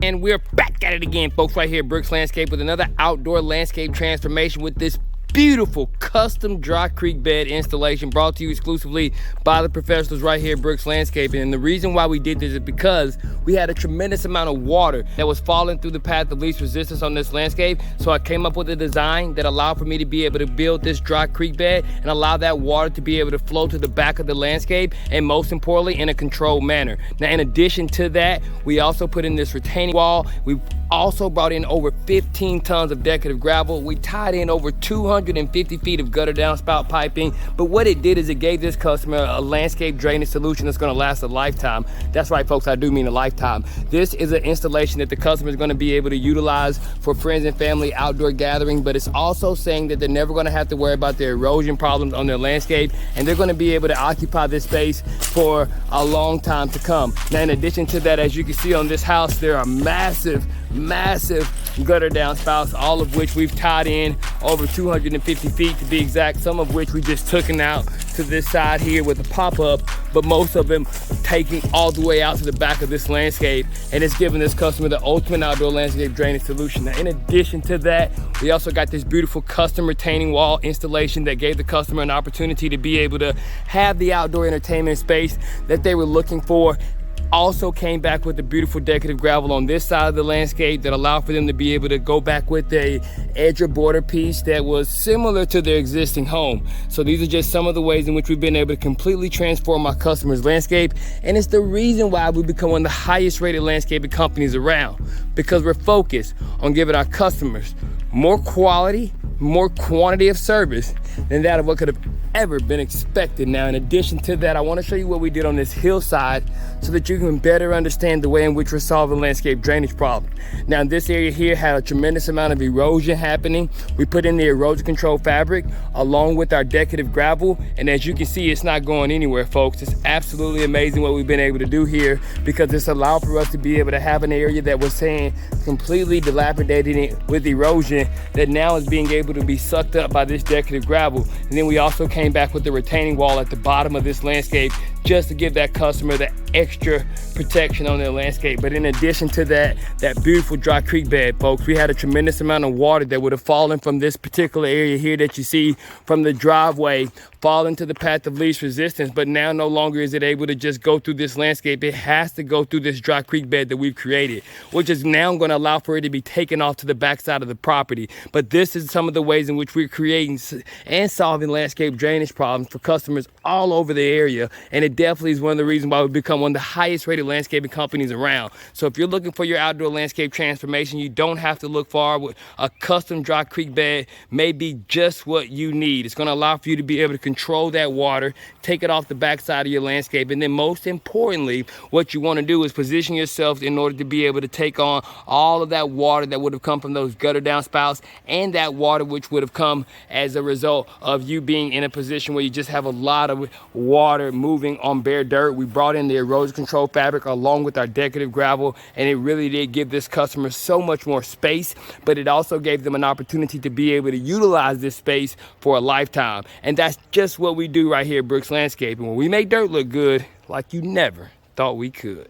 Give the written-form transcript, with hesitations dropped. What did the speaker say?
And we're back at it again, folks, right here at Brooks Landscape with another outdoor landscape transformation with this beautiful custom dry creek bed installation brought to you exclusively by the professionals right here at Brooks Landscaping. And the reason why we did this is because we had a tremendous amount of water that was falling through the path of least resistance on this landscape. So I came up with a design that allowed for me to be able to build this dry creek bed and allow that water to be able to flow to the back of the landscape, and most importantly, in a controlled manner. Now, in addition to that, we also put in this retaining wall. We also brought in over 15 tons of decorative gravel. We tied in over 250 feet of gutter downspout piping. But what it did is it gave this customer a landscape drainage solution that's gonna last a lifetime. That's right, folks, I do mean a lifetime. This is an installation that the customer is gonna be able to utilize for friends and family outdoor gathering, but it's also saying that they're never gonna have to worry about their erosion problems on their landscape, and they're gonna be able to occupy this space for a long time to come. Now, in addition to that, as you can see on this house, there are massive gutter downspouts, all of which we've tied in over 250 feet to be exact, some of which we just took out to this side here with a pop-up, but most of them taking all the way out to the back of this landscape, and it's giving this customer the ultimate outdoor landscape drainage solution. Now, in addition to that, we also got this beautiful custom retaining wall installation that gave the customer an opportunity to be able to have the outdoor entertainment space that they were looking for. Also came back with the beautiful decorative gravel on this side of the landscape that allowed for them to be able to go back with a edge or border piece that was similar to their existing home. So these are just some of the ways in which we've been able to completely transform our customers' landscape, and it's the reason why we become one of the highest rated landscaping companies around, because we're focused on giving our customers more quality, more quantity of service than that of what could have ever been expected. Now, in addition to that, I want to show you what we did on this hillside so that you can better understand the way in which we're solving landscape drainage problem. Now, this area here had a tremendous amount of erosion happening. We put in the erosion control fabric along with our decorative gravel, and as you can see, it's not going anywhere, folks. It's absolutely amazing what we've been able to do here, because it's allowed for us to be able to have an area that was saying completely dilapidated with erosion that now is being able to be sucked up by this decorative gravel. And then we also came back with the retaining wall at the bottom of this landscape just to give that customer the extra protection on their landscape. But in addition to that, that beautiful dry creek bed, folks, we had a tremendous amount of water that would have fallen from this particular area here that you see from the driveway, fall into the path of least resistance. But now no longer is it able to just go through this landscape. It has to go through this dry creek bed that we've created, which is now going to allow for it to be taken off to the backside of the property. But this is some of the ways in which we're creating and solving landscape drainage problems for customers all over the area. And it definitely is one of the reasons why we've become one of the highest rated landscaping companies around. So if you're looking for your outdoor landscape transformation, you don't have to look far. With a custom dry creek bed may be just what you need. It's going to allow for you to be able to control that water, take it off the backside of your landscape, and then most importantly, what you want to do is position yourself in order to be able to take on all of that water that would have come from those gutter downspouts, and that water which would have come as a result of you being in a position where you just have a lot of water moving on bare dirt. We brought in the erosion control fabric along with our decorative gravel, and it really did give this customer so much more space, but it also gave them an opportunity to be able to utilize this space for a lifetime. And that's just what we do right here at Brooks Landscaping, when we make dirt look good like you never thought we could.